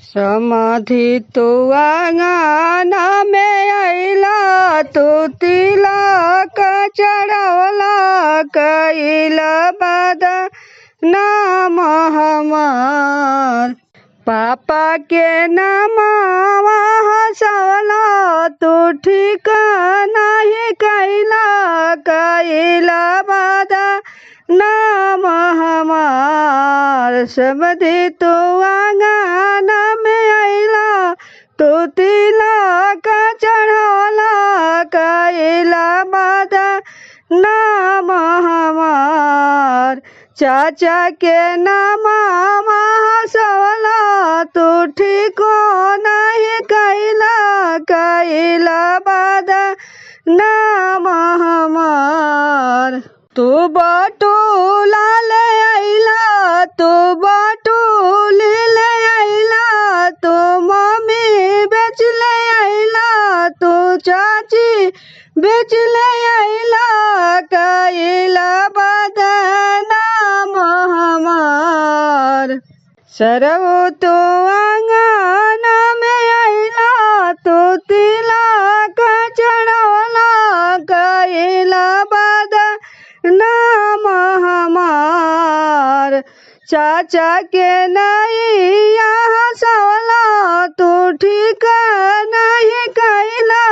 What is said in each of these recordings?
समाधी तू अंगना में आइला तू तिलक चढ़वला कइला बदनाम हमार। पापा के नामवा हंसवला तू ठीक नहीं कइला कइला बदनाम हमार। समाधी तू अंगना में आइला तू तिलक चढ़वला कइला बदनाम हमार। चाचा के नामवा हंसवला तू ठीक नहीं कइला कइला बदनाम हमार। तू बटूला ले आइला तू बटूली ले आइला तू मम्मी बेच ले आइला तू चाची बेच ले आइला कइला बदनाम हमार। सरऊ तू अंगना में आइला तू तिलक चढ़वला कइला बदनाम हमार। चाचा के नैया हंसवला तू ठीक नहीं कइला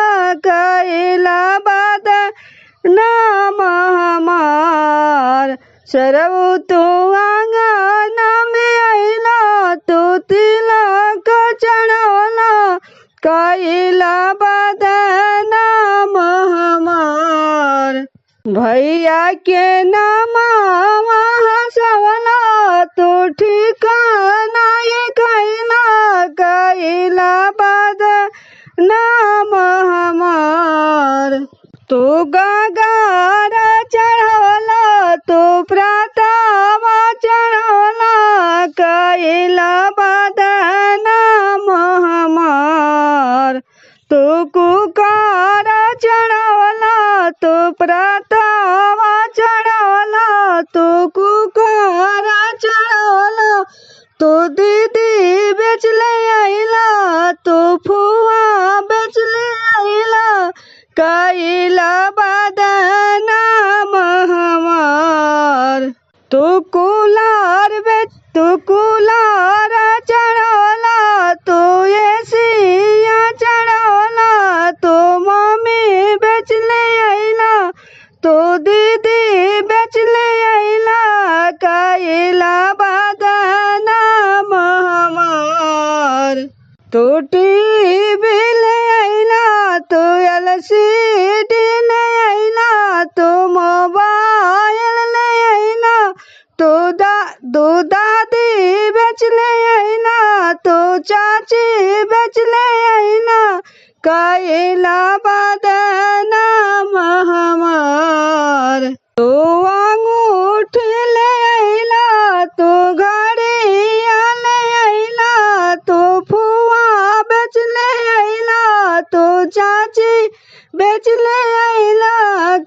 कइला बदनाम हमार। सरऊ तू अंगना में आइला तू तिलक चढ़वला कइला बदनाम हमार। भैया के नामवा हंसवला तू ठीक नहीं कइला कइला बदनाम हमार। तू गगारा चढ़वला तू प्रातवा चढ़वला कइला बदनाम हमार। तू कुकर चढ़वला तू प्रातवा चढ़वला तू कुकर चढ़वला तू दीदी बेच ले आइला तू फुआ बेच ले आइला कइला बदनाम हमार। तू कुलार चढ़वला तू एसिया चढ़वला तू मम्मी बेच ले आइला तू दीदी बेच ले आइला कइला बदनाम हमार। तू टीवी ले आइला तू LCD ले आइला तू मोबाइल ले आइला तू दादी बेच ले आइला तू चाची बेच ले आइला कइला बदनाम हमार। तू अंगूठी ले आइला तू घड़िया ले आइला तू फुआ बेच ले आइला तू चाची बेच ले आइला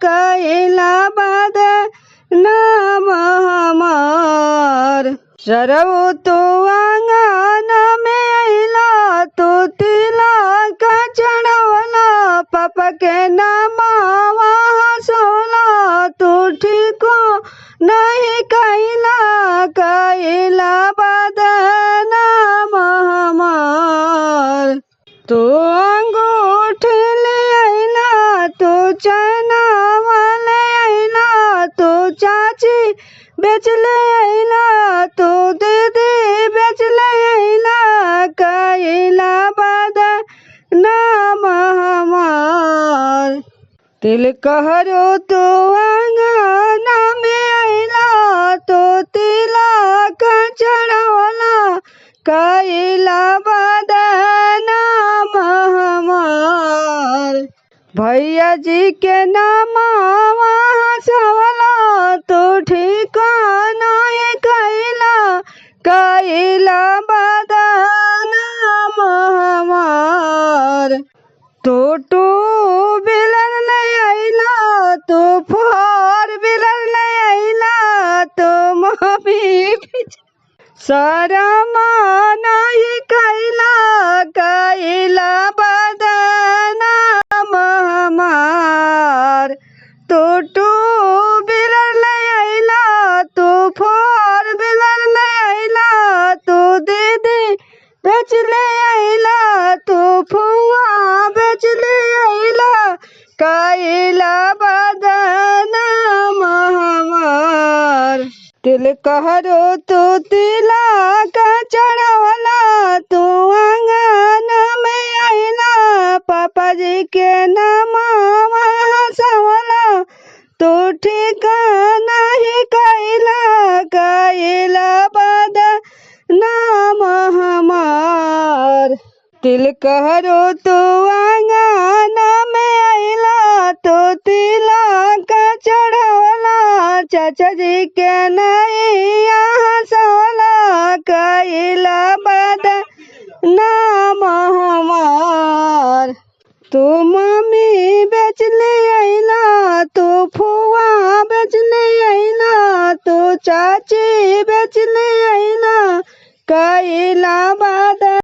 कइला बदनाम हमार। सरऊ तू अंगना में आइला तू तिलक चढ़वला पापा के नामवा हंसवला तू ठीक नहीं कइला कइला बदनाम हमार। तू अंगूठी ले आइला तू चनावा ले आइला तू चाची बेच ले आइला तू दीदी बेच ले आइला कइला बदनाम हमार। तिलकहरू तू अंगना में आइला तू तिलक चढ़वला कइला बदनाम हमार। भैया जी के नामवा हंसवला तू ठीक नहीं कइला कइला बदनाम हमार। तू टू व्हीलर ले आइला तू 4 व्हीलर ले आइला तू मम्मी शरमा नहीं कैला बेच ले अइला तू फुआ बेच ले अइला कइला बदनाम हमार तिल कहरो तू तिलक चढ़वला तू आंगन में अइला पापा जी के नामवा हंसवला तू ठिकाना ही कइला बदनाम हमार तिल कहरो तू आंगन में अइला तो तिलक चढ़वला चाचा जी के नैया हंसवला कइला बदनाम हमार तू मम्मी बेच ले अइला तू फुआ बेच ले अइला तू चाची बेच ले अइला कइला बदनाम